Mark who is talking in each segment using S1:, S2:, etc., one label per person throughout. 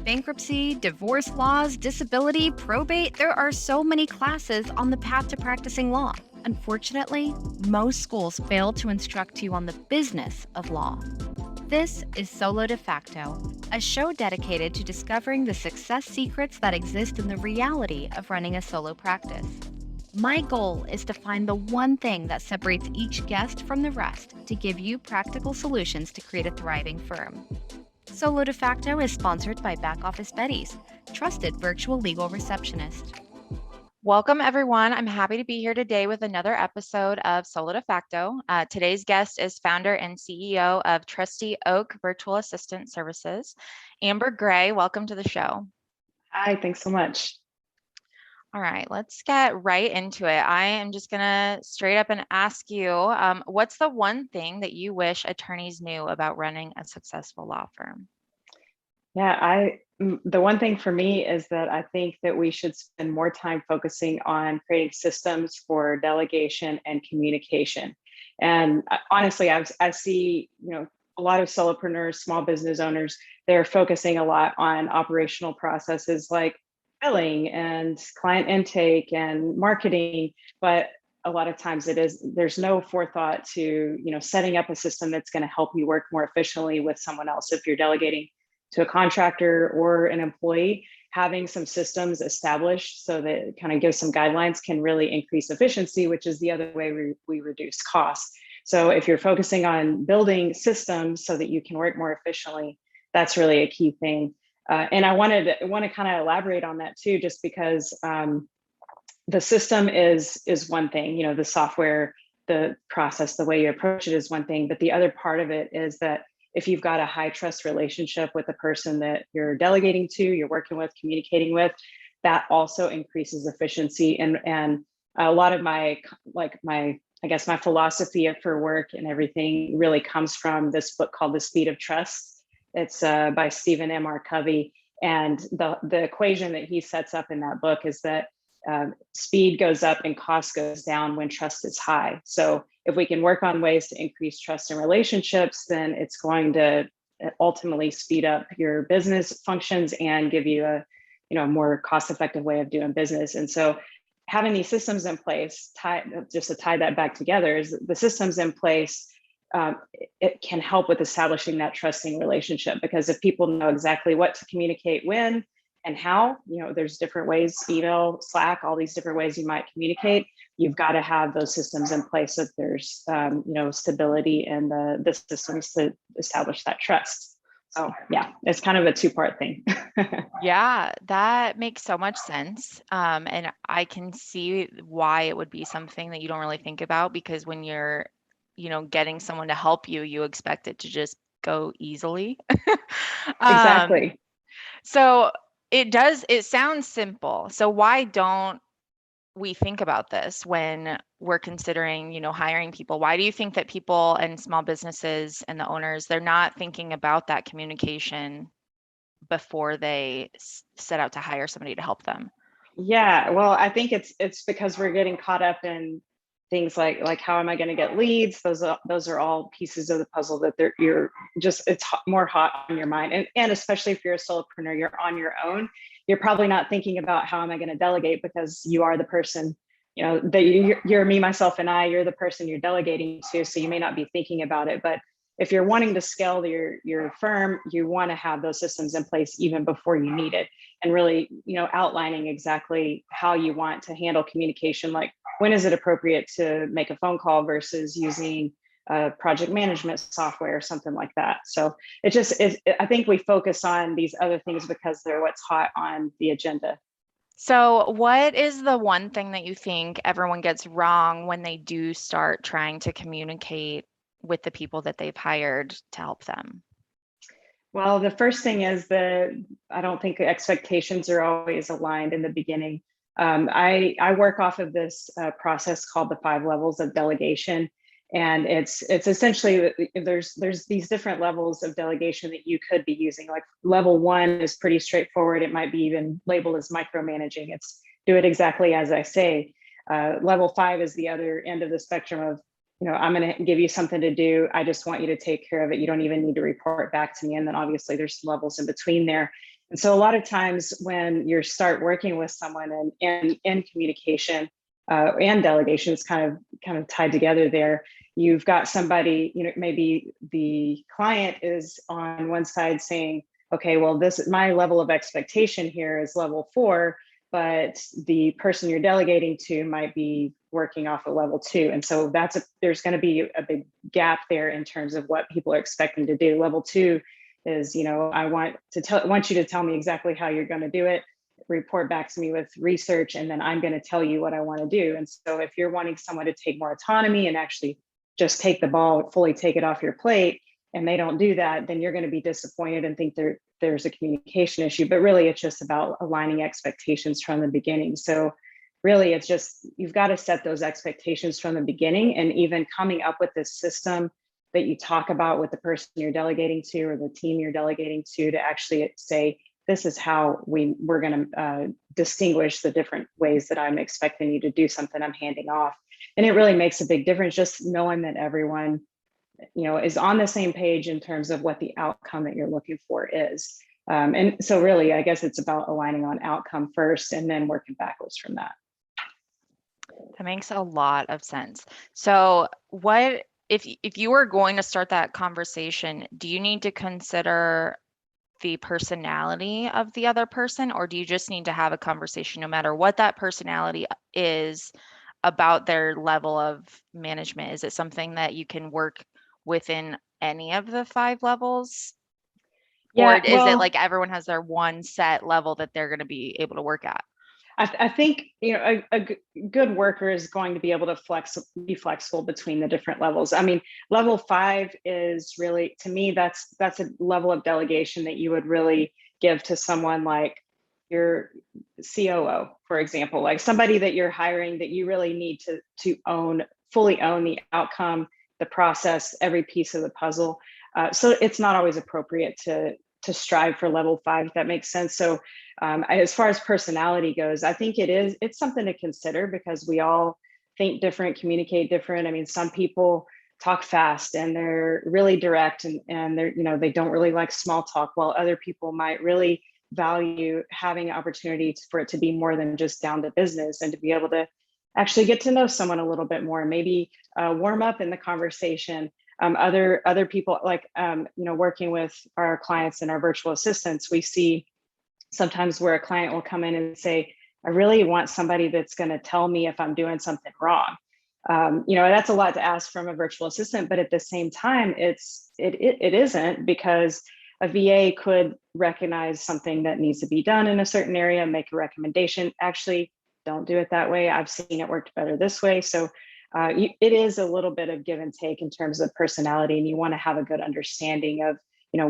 S1: Bankruptcy, divorce laws, disability, probate, there are so many classes on the path to practicing law. Unfortunately, most schools fail to instruct you on the business of law. This is Solo De Facto, a show dedicated to discovering the success secrets that exist in the reality of running a solo practice. My goal is to find the one thing that separates each guest from the rest to give you practical solutions to create a thriving firm. Solo De Facto is sponsored by Back Office Betties, trusted virtual legal receptionist.
S2: Welcome, everyone. I'm happy to be here today with another episode of Solo De Facto. Today's guest is founder and CEO of Trusty Oak Virtual Assistant Services, Amber Gray. Welcome to the show.
S3: Hi, thanks so much.
S2: All right, let's get right into it. I am just going to straight up and ask you, what's the one thing that you wish attorneys knew about running a successful law firm?
S3: Yeah, the one thing for me is that I think that we should spend more time focusing on creating systems for delegation and communication. And honestly, I see, a lot of solopreneurs, small business owners, they're focusing a lot on operational processes like billing and client intake and marketing, but a lot of times there's no forethought to setting up a system that's going to help you work more efficiently with someone else. If you're delegating to a contractor or an employee, having some systems established so that it kind of gives some guidelines can really increase efficiency, which is the other way we reduce costs. So if you're focusing on building systems so that you can work more efficiently, that's really a key thing. And I want to kind of elaborate on that too, just because the system is one thing, the software, the process, the way you approach it is one thing, but the other part of it is that if you've got a high trust relationship with the person that you're delegating to, you're working with, communicating with, that also increases efficiency. And a lot of my philosophy for work and everything really comes from this book called The Speed of Trust. It's by Stephen M.R. Covey. And the equation that he sets up in that book is that speed goes up and cost goes down when trust is high. So if we can work on ways to increase trust in relationships, then it's going to ultimately speed up your business functions and give you a more cost-effective way of doing business. And so having these systems in place, just to tie that back together, is the systems in place, it can help with establishing that trusting relationship, because if people know exactly what to communicate when and how, there's different ways, email, Slack, all these different ways you might communicate. You've got to have those systems in place so that there's, stability in the systems to establish that trust. So yeah, it's kind of a two-part thing.
S2: Yeah, that makes so much sense. And I can see why it would be something that you don't really think about, because when you're, getting someone to help you, you expect it to just go easily.
S3: Exactly.
S2: So it sounds simple. So why don't we think about this when we're considering, hiring people? Why do you think that people and small businesses and the owners, they're not thinking about that communication before they set out to hire somebody to help them?
S3: Yeah, well, I think it's because we're getting caught up in things like how am I going to get leads? Those are all pieces of the puzzle that it's more hot on your mind, and especially if you're a solopreneur, you're on your own. You're probably not thinking about how am I going to delegate, because you are the person, that you're me, myself, and I. You're the person you're delegating to, so you may not be thinking about it. But if you're wanting to scale your firm, you want to have those systems in place even before you need it, and really, outlining exactly how you want to handle communication. Like, when is it appropriate to make a phone call versus using project management software or something like that? So I think we focus on these other things because they're what's hot on the agenda.
S2: So what is the one thing that you think everyone gets wrong when they do start trying to communicate with the people that they've hired to help them?
S3: Well, the first thing is that I don't think expectations are always aligned in the beginning. I work off of this process called the 5 levels of delegation, and it's essentially there's these different levels of delegation that you could be using. Like, level 1 is pretty straightforward. It might be even labeled as micromanaging. It's do it exactly as I say. Level 5 is the other end of the spectrum of I'm going to give you something to do. I just want you to take care of it. You don't even need to report back to me. And then obviously there's levels in between there. And so a lot of times when you start working with someone and in communication and delegation is kind of tied together there. You've got somebody, maybe the client is on one side saying, okay, well, this is my level of expectation here is level 4, but the person you're delegating to might be working off a level 2. And so there's going to be a big gap there in terms of what people are expecting to do. Level 2 is, I want you to tell me exactly how you're going to do it, report back to me with research, and then I'm going to tell you what I want to do. And so if you're wanting someone to take more autonomy and actually just take the ball, fully take it off your plate, and they don't do that, then you're going to be disappointed and think there's a communication issue. But really, it's just about aligning expectations from the beginning. So really, it's just, you've got to set those expectations from the beginning, and even coming up with this system that you talk about with the person you're delegating to or the team you're delegating to actually say, this is how we're going to distinguish the different ways that I'm expecting you to do something I'm handing off. And it really makes a big difference, just knowing that everyone, is on the same page in terms of what the outcome that you're looking for is. And so really, I guess it's about aligning on outcome first and then working backwards from that.
S2: That makes a lot of sense. So what, if you were going to start that conversation, do you need to consider the personality of the other person, or do you just need to have a conversation no matter what that personality is about their level of management? Is it something that you can work within any of the 5 levels?
S3: Yeah,
S2: or is it like everyone has their one set level that they're going to be able to work at?
S3: I think a good worker is going to be able to be flexible between the different levels. I mean, level 5 is really, to me, that's a level of delegation that you would really give to someone like your COO, for example, like somebody that you're hiring that you really need to fully own the outcome, the process, every piece of the puzzle. So it's not always appropriate to strive for level 5, if that makes sense. So as far as personality goes, I think it's something to consider, because we all think different, communicate different. I mean, some people talk fast and they're really direct and they're, they don't really like small talk, while other people might really value having opportunities for it to be more than just down to business, and to be able to actually get to know someone a little bit more, maybe warm up in the conversation. Other people, like working with our clients and our virtual assistants, we see sometimes where a client will come in and say, I really want somebody that's going to tell me if I'm doing something wrong. That's a lot to ask from a virtual assistant, but at the same time, it isn't, because a VA could recognize something that needs to be done in a certain area, make a recommendation. Actually, don't do it that way. I've seen it worked better this way. So it is a little bit of give and take in terms of personality, and you want to have a good understanding of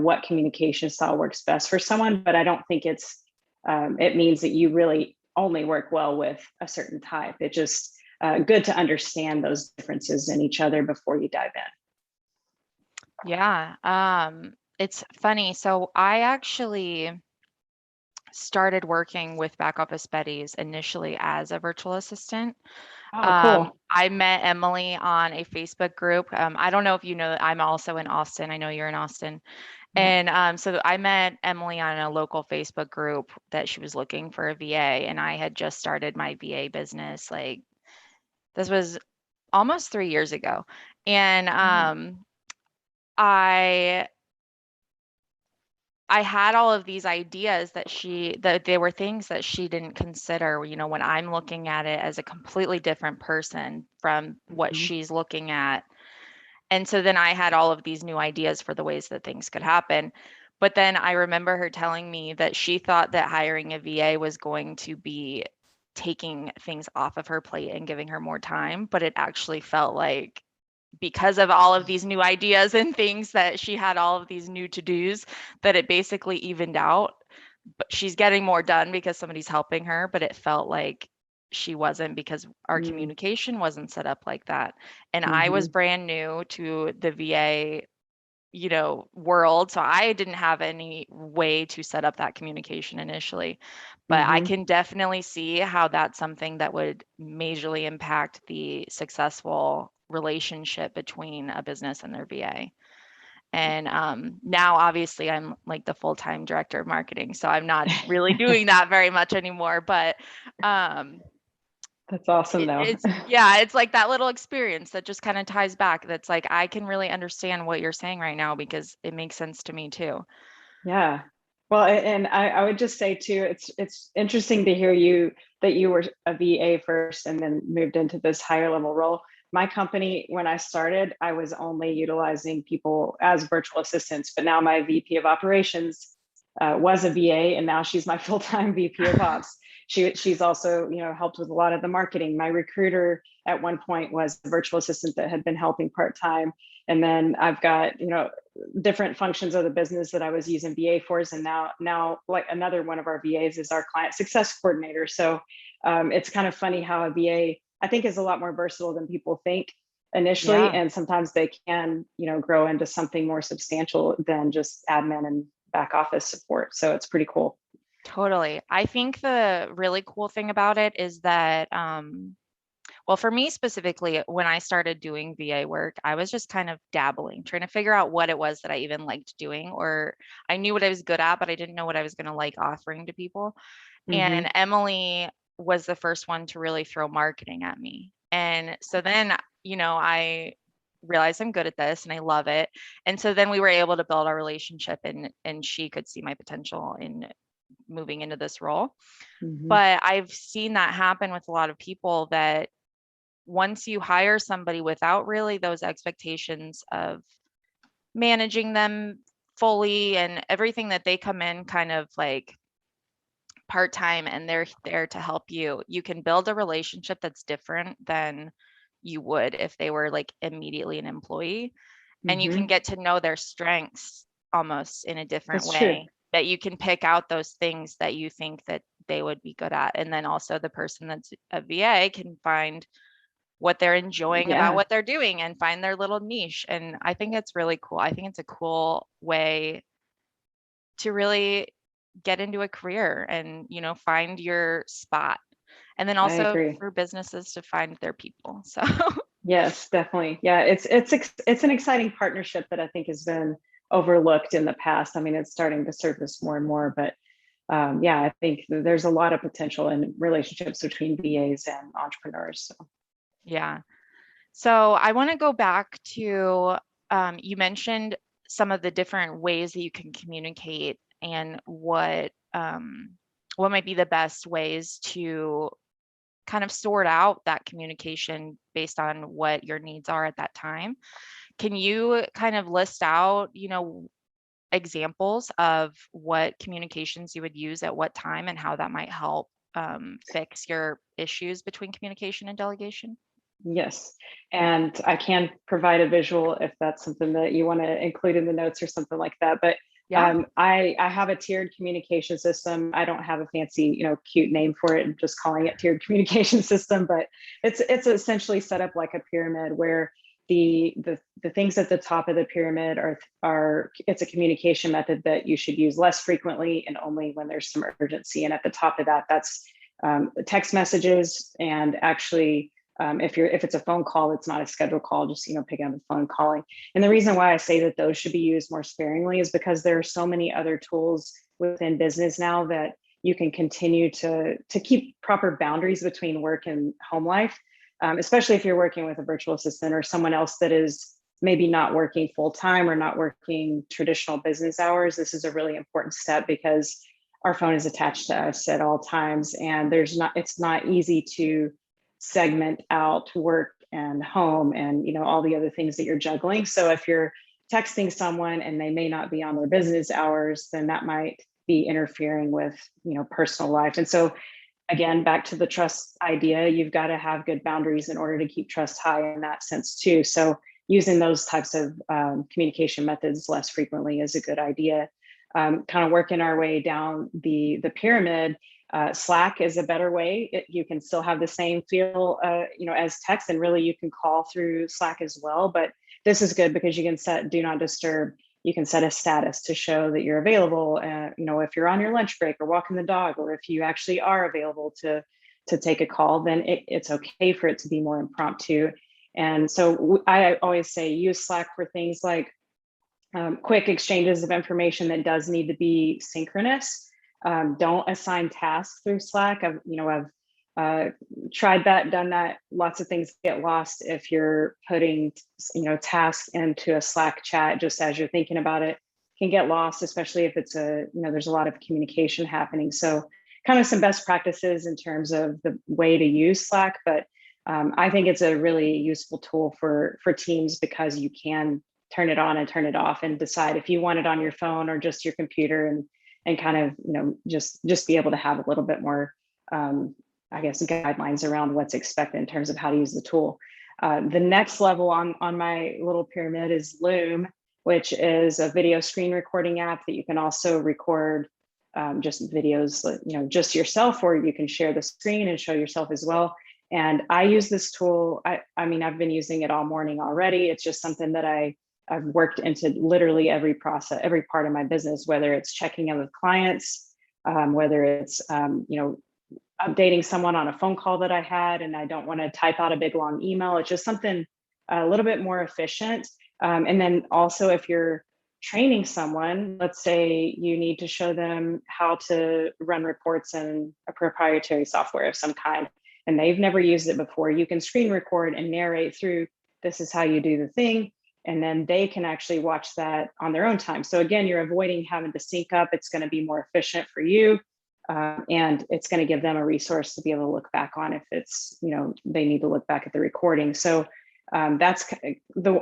S3: what communication style works best for someone. But I don't think it means that you really only work well with a certain type. It's just good to understand those differences in each other before you dive in.
S2: Yeah, it's funny. So I actually started working with Back Office Betties initially as a virtual assistant.
S3: Oh, cool.
S2: I met Emily on a Facebook group. I don't know if you know that I'm also in Austin. I know you're in Austin. And so I met Emily on a local Facebook group that she was looking for a VA, and I had just started my VA business. Like, this was almost 3 years ago. And I had all of these ideas that they were things that she didn't consider, when I'm looking at it as a completely different person from what she's looking at. And so then I had all of these new ideas for the ways that things could happen. But then I remember her telling me that she thought that hiring a VA was going to be taking things off of her plate and giving her more time. But it actually felt like, because of all of these new ideas and things, that she had all of these new to-dos, that it basically evened out. But she's getting more done because somebody's helping her, but it felt like she wasn't, because our communication wasn't set up like that. And I was brand new to the VA, world. So I didn't have any way to set up that communication initially, but I can definitely see how that's something that would majorly impact the successful relationship between a business and their VA. And now obviously I'm like the full-time director of marketing, so I'm not really doing that very much anymore, but
S3: that's awesome though.
S2: it's like that little experience that just kind of ties back. That's like, I can really understand what you're saying right now because it makes sense to me too.
S3: Yeah. Well, and I would just say too, it's interesting to hear you that you were a VA first and then moved into this higher level role. My company, when I started, I was only utilizing people as virtual assistants, but now my VP of operations was a VA, and now she's my full-time VP of ops. She's also, helped with a lot of the marketing. My recruiter at one point was a virtual assistant that had been helping part-time. And then I've got, different functions of the business that I was using VA for. And now like another one of our VAs is our client success coordinator. So it's kind of funny how a VA, I think, is a lot more versatile than people think initially.
S2: Yeah.
S3: And sometimes they can, grow into something more substantial than just admin and back office support. So it's pretty cool.
S2: Totally. I think the really cool thing about it is that, well, for me specifically, when I started doing VA work, I was just kind of dabbling, trying to figure out what it was that I even liked doing, or I knew what I was good at, but I didn't know what I was going to like offering to people. And Emily was the first one to really throw marketing at me. And so then, I realized I'm good at this and I love it. And so then we were able to build our relationship, and she could see my potential in moving into this role. But I've seen that happen with a lot of people, that once you hire somebody without really those expectations of managing them fully and everything, that they come in kind of like part-time and they're there to help you, you can build a relationship that's different than you would if they were like immediately an employee. And you can get to know their strengths almost in a different
S3: That's
S2: way.
S3: true.
S2: That you can pick out those things that you think that they would be good at. And then also the person that's a VA can find what they're enjoying about what they're doing and find their little niche. And I think it's really cool. I think it's a cool way to really get into a career and, find your spot. And then also for businesses to find their people. So
S3: yes, definitely. Yeah, it's an exciting partnership that I think has been overlooked in the past. I mean, it's starting to surface more and more, but I think there's a lot of potential in relationships between VAs and entrepreneurs. So.
S2: Yeah. So I want to go back to, you mentioned some of the different ways that you can communicate and what might be the best ways to kind of sort out that communication based on what your needs are at that time. Can you kind of list out, examples of what communications you would use at what time and how that might help fix your issues between communication and delegation?
S3: Yes, and I can provide a visual if that's something that you want to include in the notes or something like that. But I have a tiered communication system. I don't have a fancy, cute name for it. I'm just calling it tiered communication system, but it's essentially set up like a pyramid where the things at the top of the pyramid are it's a communication method that you should use less frequently and only when there's some urgency. And at the top of that, that's text messages, and actually if it's a phone call, it's not a scheduled call, just picking up the phone, calling. And the reason why I say that those should be used more sparingly is because there are so many other tools within business now that you can continue to keep proper boundaries between work and home life, especially if you're working with a virtual assistant or someone else that is maybe not working full time or not working traditional business hours. This is a really important step because our phone is attached to us at all times, and it's not easy to segment out work and home and all the other things that you're juggling. So if you're texting someone and they may not be on their business hours, then that might be interfering with personal life. And so again, back to the trust idea, you've got to have good boundaries in order to keep trust high in that sense too. So using those types of communication methods less frequently is a good idea. Kind of working our way down the pyramid. Slack is a better way. You can still have the same feel, as text, and really you can call through Slack as well. But this is good because you can set do not disturb. you can set a status to show that you're available. If you're on your lunch break or walking the dog, or if you actually are available to take a call, then it's okay for it to be more impromptu. And so I always say use Slack for things like quick exchanges of information that does need to be synchronous. Don't assign tasks through Slack. I've tried that, done that. Lots of things get lost if you're putting, tasks into a Slack chat just as you're thinking about it. Can get lost, especially if it's there's a lot of communication happening. So kind of some best practices in terms of the way to use Slack, but I think it's a really useful tool for teams because you can turn it on and turn it off and decide if you want it on your phone or just your computer, and kind of just be able to have a little bit more guidelines around what's expected in terms of how to use the tool. The next level on my little pyramid is Loom, which is a video screen recording app that you can also record just videos, just yourself, or you can share the screen and show yourself as well. And I use this tool. I've been using it all morning already. It's just something that I've worked into literally every process, every part of my business, whether it's checking in with clients, whether it's, updating someone on a phone call that I had, and I don't want to type out a big long email. It's just something a little bit more efficient. And then also if you're training someone, let's say you need to show them how to run reports in a proprietary software of some kind, and they've never used it before, you can screen record and narrate through, this is how you do the thing. And then they can actually watch that on their own time. So again, you're avoiding having to sync up. It's going to be more efficient for you. And it's going to give them a resource to be able to look back on if it's, they need to look back at the recording. So that's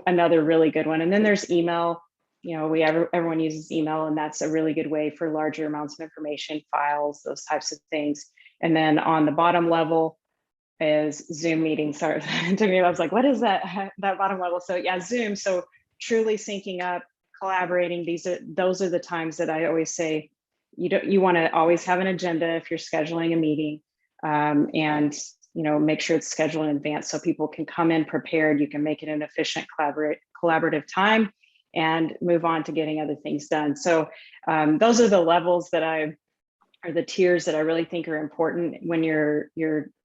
S3: another really good one. And then there's email. Everyone uses email, and that's a really good way for larger amounts of information, files, those types of things. And then on the bottom level is Zoom meetings. Sorry, to me, I was like, what is that bottom level? So yeah, Zoom. So truly syncing up, collaborating. Those are the times that I always say, you want to always have an agenda if you're scheduling a meeting, and make sure it's scheduled in advance so people can come in prepared. You can make it an efficient collaborative time and move on to getting other things done. So those are the levels or the tiers that I really think are important when you're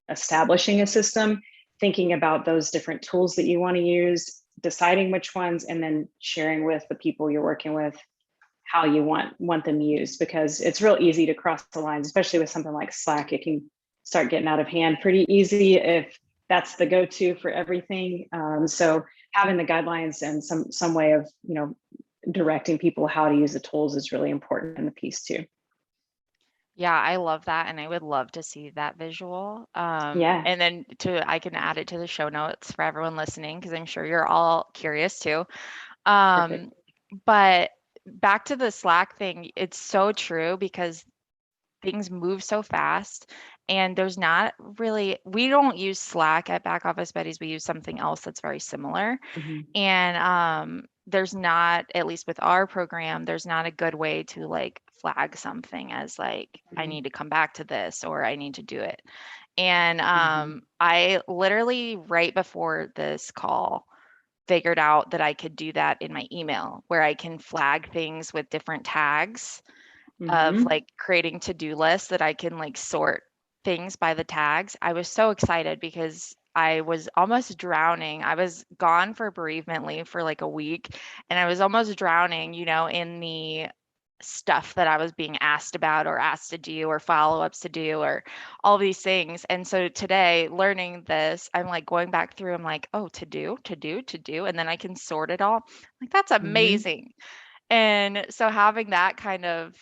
S3: establishing a system, thinking about those different tools that you want to use, deciding which ones, and then sharing with the people you're working with how you want them used, because it's real easy to cross the lines, especially with something like Slack. It can start getting out of hand pretty easy if that's the go-to for everything. So having the guidelines and some way of directing people how to use the tools is really important in the piece too.
S2: Yeah, I love that, and I would love to see that visual.
S3: Yeah.
S2: And then I can add it to the show notes for everyone listening, because I'm sure you're all curious too.
S3: Perfect.
S2: But back to the Slack thing, it's so true because things move so fast, and there's not really, we don't use Slack at Back Office Buddies. We use something else that's very similar.
S3: Mm-hmm.
S2: And there's not, at least with our program, there's not a good way to like flag something as like, I need to come back to this, or I need to do it. And I literally, right before this call, figured out that I could do that in my email, where I can flag things with different tags of like creating to-do lists that I can like sort things by the tags. I was so excited because I was almost drowning. I was gone for bereavement leave for like a week, and I was almost drowning, in the stuff that I was being asked about or asked to do or follow-ups to do or all these things. And so today, learning this, I'm like going back through, I'm like, oh, to do, and then I can sort it all. Like, that's amazing. And so having that kind of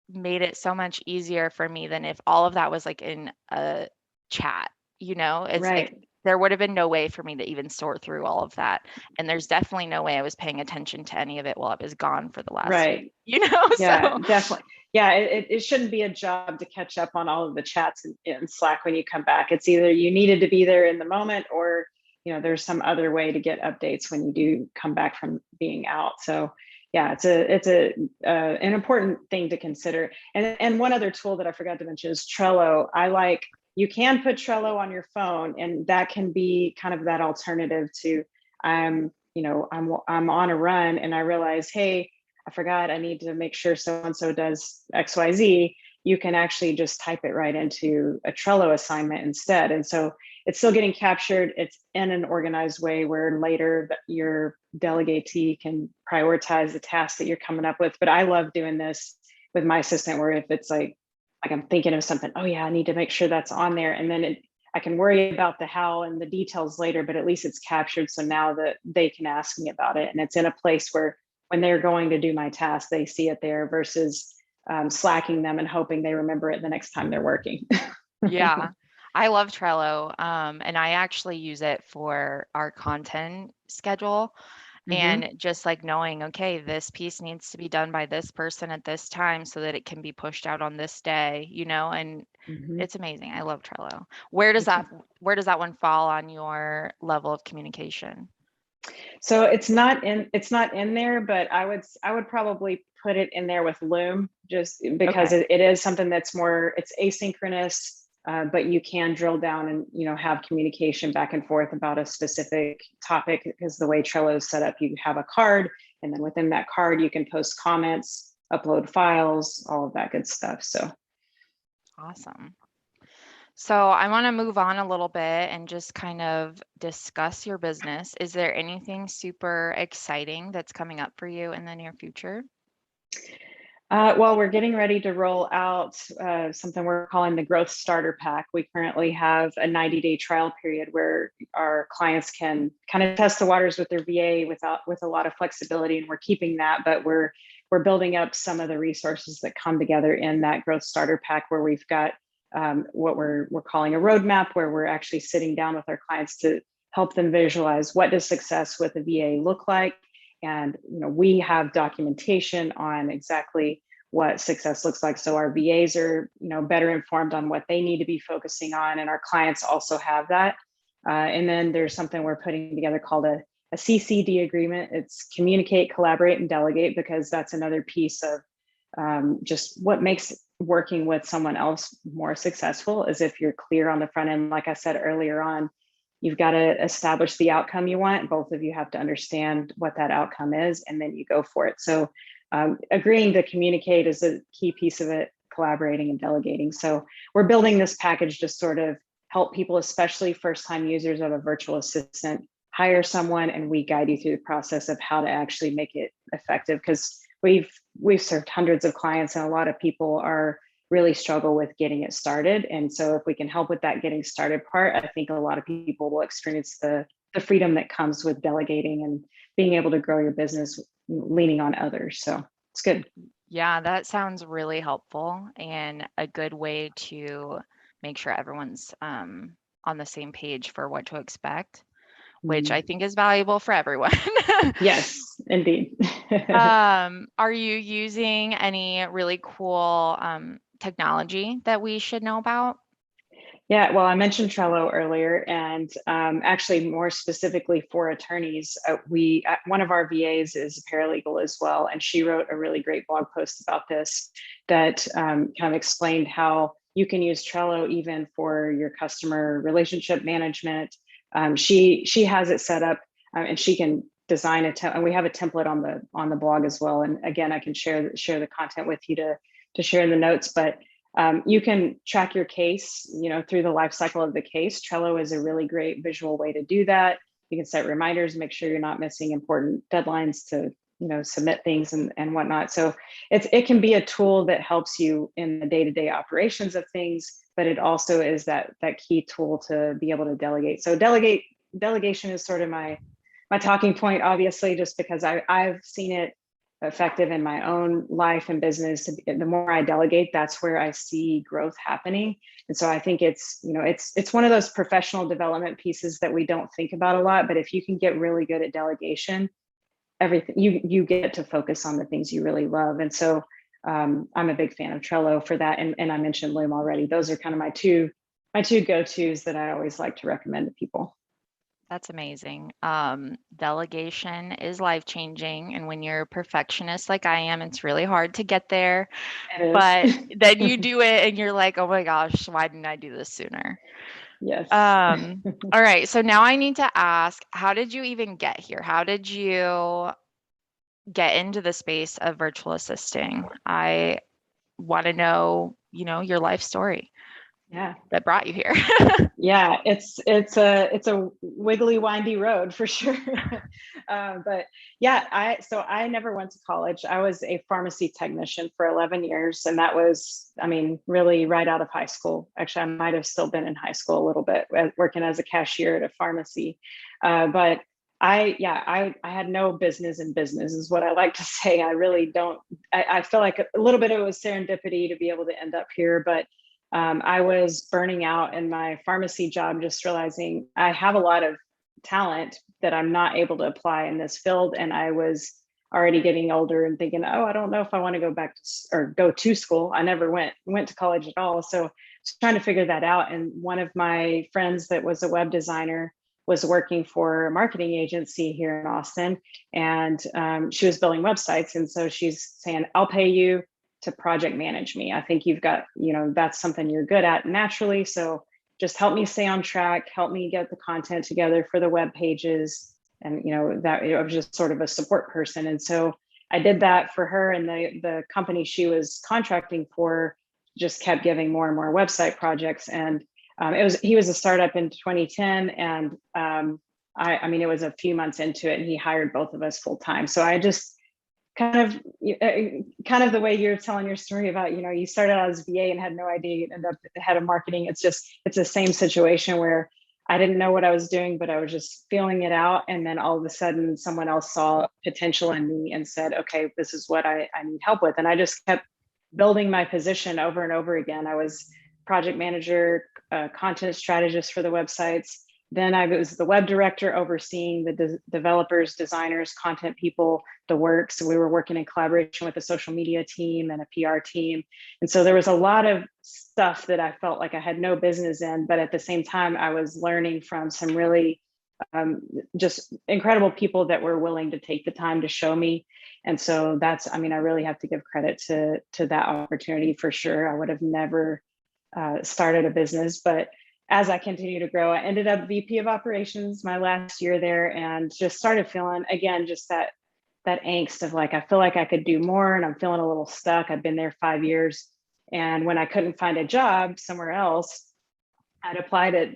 S2: made it so much easier for me than if all of that was like in a chat, it's
S3: Right.
S2: like there would have been no way for me to even sort through all of that. And there's definitely no way I was paying attention to any of it while I was gone for the last week,
S3: Yeah,
S2: so
S3: definitely. Yeah, it shouldn't be a job to catch up on all of the chats in Slack when you come back. It's either you needed to be there in the moment, or there's some other way to get updates when you do come back from being out. So yeah, it's an important thing to consider. And one other tool that I forgot to mention is Trello. You can put Trello on your phone, and that can be kind of that alternative to I'm on a run and I realize, hey, I forgot I need to make sure so and so does XYZ, you can actually just type it right into a Trello assignment instead. And so it's still getting captured. It's in an organized way where later your delegatee can prioritize the tasks that you're coming up with. But I love doing this with my assistant, where if it's like I'm thinking of something, oh yeah, I need to make sure that's on there. And then I can worry about the how and the details later, but at least it's captured. So now that they can ask me about it, and it's in a place where when they're going to do my task, they see it there versus slacking them and hoping they remember it the next time they're working.
S2: Yeah, I love Trello. And I actually use it for our content schedule.
S3: Mhm.
S2: And just like knowing, okay, this piece needs to be done by this person at this time so that it can be pushed out on this day, and
S3: Mhm.
S2: it's amazing. I love Trello. Where does that one fall on your level of communication?
S3: So it's not in there, but I would probably put it in there with Loom, just because
S2: Okay.
S3: it is something that's more, it's asynchronous, but you can drill down and have communication back and forth about a specific topic, because the way Trello is set up, you have a card, and then within that card you can post comments, upload files, all of that good stuff. So
S2: Awesome. So I want to move on a little bit and just kind of discuss your business. Is there anything super exciting that's coming up for you in the near future?
S3: well, we're getting ready to roll out something we're calling the Growth Starter Pack. We currently have a 90-day trial period where our clients can kind of test the waters with their VA with a lot of flexibility, and we're keeping that, but we're building up some of the resources that come together in that Growth Starter Pack, where we've got what we're calling a roadmap, where we're actually sitting down with our clients to help them visualize what does success with a VA look like. And we have documentation on exactly what success looks like, so our VAs are better informed on what they need to be focusing on, and our clients also have that. And then there's something we're putting together called a CCD agreement. It's communicate, collaborate, and delegate, because that's another piece of just what makes working with someone else more successful is if you're clear on the front end. Like I said earlier on, you've got to establish the outcome you want. Both of you have to understand what that outcome is, and then you go for it. So agreeing to communicate is a key piece of it, collaborating and delegating. So we're building this package to sort of help people, especially first-time users of a virtual assistant, hire someone, and we guide you through the process of how to actually make it effective. Because we've served hundreds of clients, and a lot of people are really struggle with getting it started. And so if we can help with that getting started part, I think a lot of people will experience the freedom that comes with delegating and being able to grow your business leaning on others. So it's good.
S2: Yeah, that sounds really helpful and a good way to make sure everyone's on the same page for what to expect, which I think is valuable for everyone.
S3: Yes, indeed.
S2: Are you using any really cool technology that we should know about?
S3: Yeah, well, I mentioned Trello earlier, and actually, more specifically for attorneys, one of our VAs is a paralegal as well, and she wrote a really great blog post about this that kind of explained how you can use Trello even for your customer relationship management. She has it set up, and she can design and we have a template on the blog as well. And again, I can share the content with you to share in the notes, but you can track your case, through the life cycle of the case. Trello is a really great visual way to do that. You can set reminders, make sure you're not missing important deadlines to, submit things and whatnot. So it can be a tool that helps you in the day-to-day operations of things, but it also is that key tool to be able to delegate. So delegation is sort of my talking point, obviously, just because I've seen it effective in my own life and business. The more I delegate, that's where I see growth happening. And so I think it's one of those professional development pieces that we don't think about a lot, but if you can get really good at delegation, everything you get to focus on the things you really love. And so I'm a big fan of Trello for that. And I mentioned Loom already. Those are kind of my two go-tos that I always like to recommend to people.
S2: That's amazing. Delegation is life-changing, and when you're a perfectionist like I am, it's really hard to get there.
S3: It
S2: But
S3: is.
S2: then you do it and you're like, "Oh my gosh, why didn't I do this sooner?"
S3: Yes.
S2: All right. So now I need to ask, how did you even get here? How did you get into the space of virtual assisting? I want to know, your life story
S3: Yeah.
S2: that brought you here.
S3: Yeah, it's a wiggly, windy road for sure. But yeah, I never went to college. I was a pharmacy technician for 11 years, and that was, I mean, really right out of high school. Actually, I might have still been in high school a little bit, working as a cashier at a pharmacy. But I had no business in business, is what I like to say. I really don't. I feel like a little bit of it was serendipity to be able to end up here, but I was burning out in my pharmacy job, just realizing I have a lot of talent that I'm not able to apply in this field. And I was already getting older and thinking, oh, I don't know if I want to go back to or go to school. I never went to college at all. So just trying to figure that out. And one of my friends that was a web designer was working for a marketing agency here in Austin, and she was building websites. And so she's saying, I'll pay you to project manage me. I think you've got, that's something you're good at naturally. So just help me stay on track, help me get the content together for the web pages. And, that I was just sort of a support person. And so I did that for her, and the company she was contracting for just kept giving more and more website projects. And he was a startup in 2010. And I mean, it was a few months into it and he hired both of us full time. So I just, kind of the way you're telling your story about, you started out as VA and had no idea you'd end up head of marketing. It's the same situation where I didn't know what I was doing, but I was just feeling it out. And then all of a sudden someone else saw potential in me and said, okay, this is what I need help with. And I just kept building my position over and over again. I was project manager, content strategist for the websites. Then I was the web director overseeing the developers, designers, content people, the work. So we were working in collaboration with a social media team and a PR team. And so there was a lot of stuff that I felt like I had no business in, but at the same time, I was learning from some really just incredible people that were willing to take the time to show me. And so I really have to give credit to that opportunity for sure. I would have never started a business, but as I continue to grow, I ended up VP of operations my last year there, and just started feeling, again, just that angst of like, I feel like I could do more and I'm feeling a little stuck. I've been there 5 years. And when I couldn't find a job somewhere else, I'd applied at,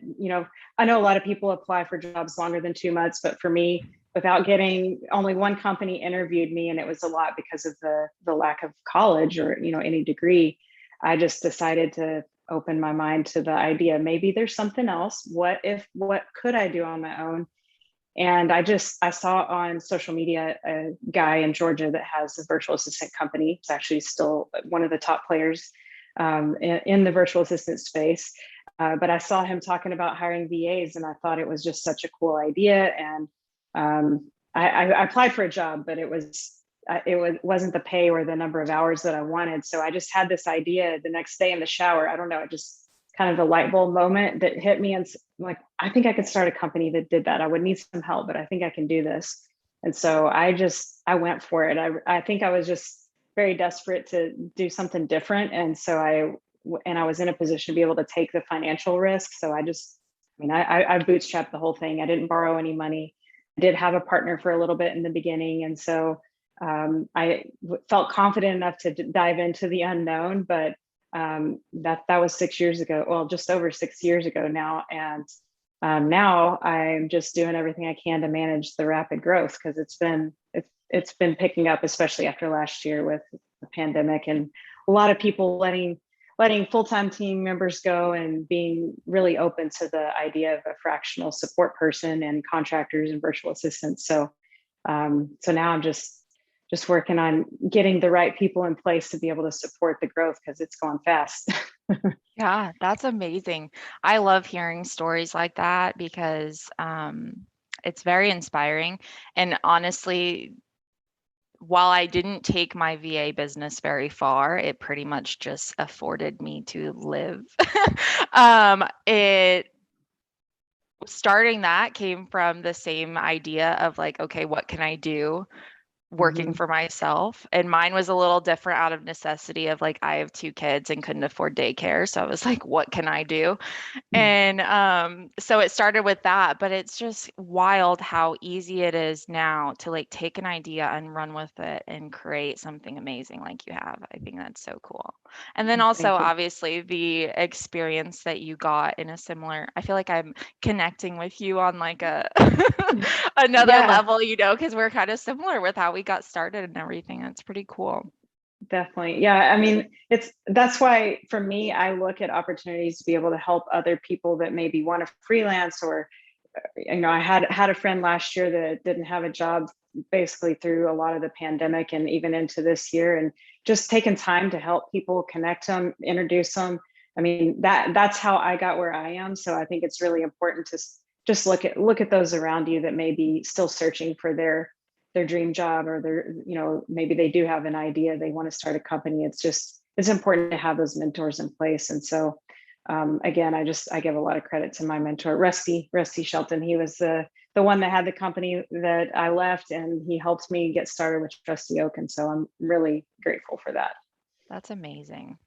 S3: I know a lot of people apply for jobs longer than 2 months, but for me, without getting, only one company interviewed me, and it was a lot because of the lack of college or, any degree. I just decided to open my mind to the idea, maybe there's something else. What could I do on my own? And I saw on social media a guy in Georgia that has a virtual assistant company. It's actually still one of the top players in the virtual assistant space. But I saw him talking about hiring VAs, and I thought it was just such a cool idea. And I applied for a job, but it wasn't the pay or the number of hours that I wanted. So I just had this idea the next day in the shower. I don't know, it just kind of a light bulb moment that hit me, and like, I think I could start a company that did that. I would need some help, but I think I can do this. And so I went for it. I think I was just very desperate to do something different. And so I was in a position to be able to take the financial risk. So I bootstrapped the whole thing. I didn't borrow any money. I did have a partner for a little bit in the beginning. And so I felt confident enough to dive into the unknown, but that was 6 years ago. Well, just over 6 years ago now. And now I'm just doing everything I can to manage the rapid growth, because it's been picking up, especially after last year with the pandemic and a lot of people letting full-time team members go and being really open to the idea of a fractional support person and contractors and virtual assistants. So now I'm just working on getting the right people in place to be able to support the growth, because it's going fast.
S2: Yeah, that's amazing. I love hearing stories like that because it's very inspiring. And honestly, while I didn't take my VA business very far, it pretty much just afforded me to live. It starting that came from the same idea of like, okay, what can I do working for myself, and mine was a little different out of necessity of like I have 2 kids and couldn't afford daycare, so I was like, what can I do? And so it started with that, but it's just wild how easy it is now to like take an idea and run with it and create something amazing like you have. I think that's so cool. And then also
S3: Thank you.
S2: obviously the experience that you got in a similar, I feel like I'm connecting with you on like a another
S3: Yeah.
S2: level, you know, because we're kind of similar with how we got started and everything. That's pretty cool.
S3: Definitely. Yeah. I mean, that's why for me, I look at opportunities to be able to help other people that maybe want to freelance or, I had a friend last year that didn't have a job basically through a lot of the pandemic and even into this year, and just taking time to help people, connect them, introduce them. I mean, that's how I got where I am. So I think it's really important to just look at those around you that may be still searching for their dream job, or maybe they do have an idea, they want to start a company. It's important to have those mentors in place. And so again, I give a lot of credit to my mentor, Rusty Shelton. He was the one that had the company that I left, and he helped me get started with Trusty Oak. And so I'm really grateful for that.
S2: That's amazing.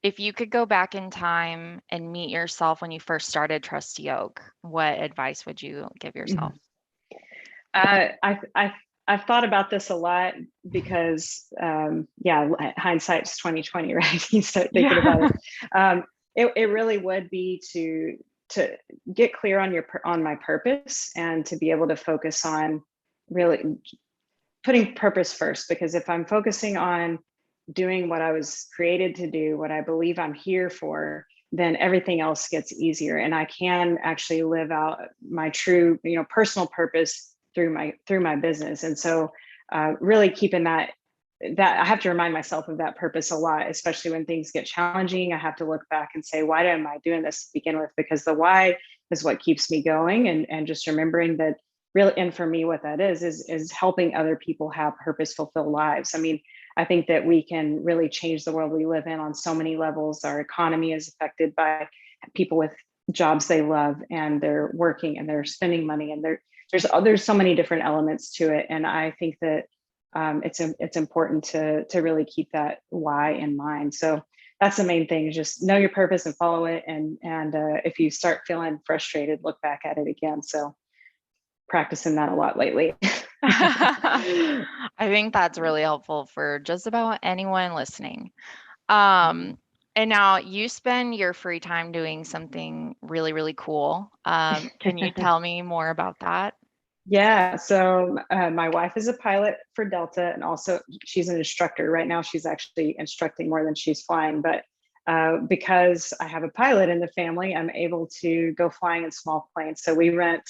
S2: If you could go back in time and meet yourself when you first started Trusty Oak, what advice would you give yourself?
S3: I've thought about this a lot because, hindsight's 2020, right? You start thinking about it. It really would be to get clear on my purpose, and to be able to focus on really putting purpose first. Because if I'm focusing on doing what I was created to do, what I believe I'm here for, then everything else gets easier, and I can actually live out my true, personal purpose through my business. And so really keeping that I have to remind myself of that purpose a lot, especially when things get challenging. I have to look back and say, why am I doing this to begin with? Because the why is what keeps me going, and just remembering that really, and for me, what that is helping other people have purpose fulfilled lives. I mean, I think that we can really change the world we live in on so many levels. Our economy is affected by people with jobs they love, and they're working and they're spending money, and there's so many different elements to it. And I think that it's important to really keep that why in mind. So that's the main thing, is just know your purpose and follow it. And if you start feeling frustrated, look back at it again. So practicing that a lot lately.
S2: I think that's really helpful for just about anyone listening. And now you spend your free time doing something really, really cool. Can you tell me more about that?
S3: Yeah. So my wife is a pilot for Delta, and also she's an instructor. Right now, she's actually instructing more than she's flying. But because I have a pilot in the family, I'm able to go flying in small planes. So we rent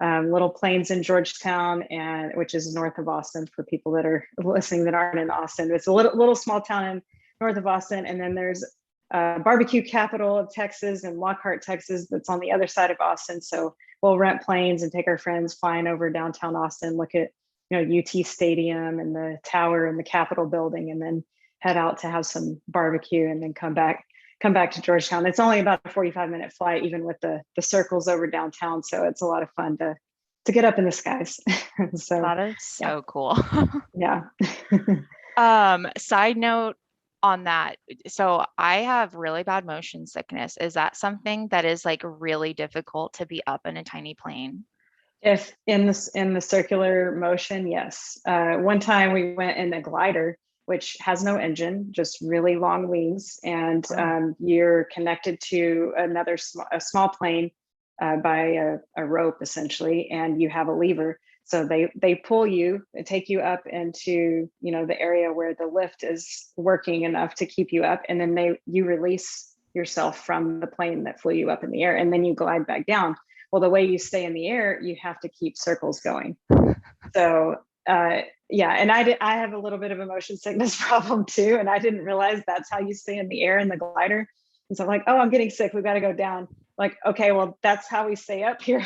S3: little planes in Georgetown, and which is north of Austin, for people that are listening that aren't in Austin. It's a little small town in north of Austin. And then there's barbecue capital of Texas, and Lockhart, Texas, that's on the other side of Austin. So we'll rent planes and take our friends flying over downtown Austin, look at UT Stadium and the tower and the Capitol building, and then head out to have some barbecue, and then come back to Georgetown. It's only about a 45-minute flight, even with the circles over downtown. So it's a lot of fun to get up in the skies. So
S2: that is so cool.
S3: Yeah.
S2: Side note on that. So I have really bad motion sickness. Is that something that is like really difficult to be up in a tiny plane?
S3: If in the circular motion, yes. One time we went in a glider, which has no engine, just really long wings, and you're connected to a small plane by a rope, essentially, and you have a lever. So they pull you and take you up into the area where the lift is working enough to keep you up, and then you release yourself from the plane that flew you up in the air, and then you glide back down. Well, the way you stay in the air, you have to keep circles going. So and I have a little bit of a motion sickness problem too, and I didn't realize that's how you stay in the air in the glider. And so I'm like, oh, I'm getting sick, we've got to go down. Like, okay, well, that's how we stay up here.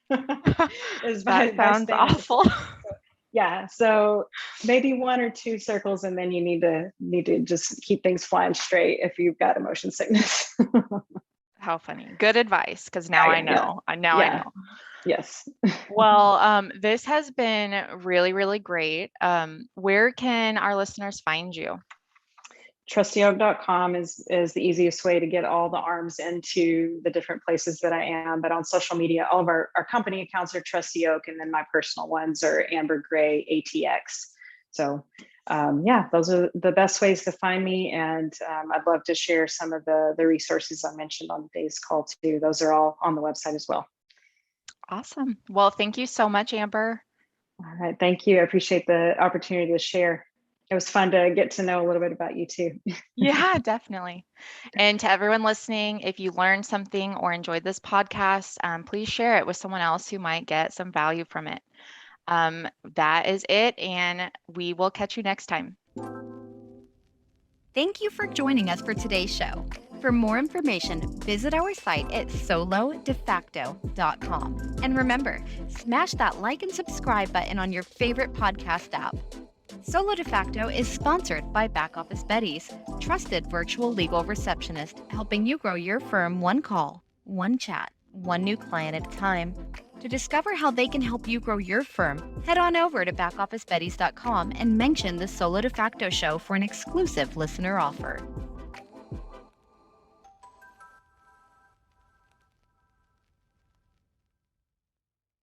S2: That sounds awful.
S3: Yeah, so maybe 1 or 2 circles, and then you need to just keep things flying straight if you've got a motion sickness.
S2: How funny. Good advice, because now I know. Now I know.
S3: Yes.
S2: Well, this has been really, really great. Where can our listeners find you?
S3: Trustyoak.com is the easiest way to get all the arms into the different places that I am. But on social media, all of our company accounts are Trustee Oak, and then my personal ones are Amber Gray ATX. So yeah, those are the best ways to find me. And I'd love to share some of the resources I mentioned on today's call too. Those are all on the website as well.
S2: Awesome. Well, thank you so much, Amber.
S3: All right. Thank you. I appreciate the opportunity to share. It was fun to get to know a little bit about you too.
S2: Yeah, definitely. And to everyone listening, if you learned something or enjoyed this podcast, please share it with someone else who might get some value from it. That is it, and we will catch you next time.
S1: Thank you for joining us for today's show. For more information, visit our site at solodefacto.com. And remember, smash that like and subscribe button on your favorite podcast app. Solo De Facto is sponsored by Back Office Betties, trusted virtual legal receptionist, helping you grow your firm one call, one chat, one new client at a time. To discover how they can help you grow your firm, head on over to backofficebetties.com and mention the Solo De Facto show for an exclusive listener offer.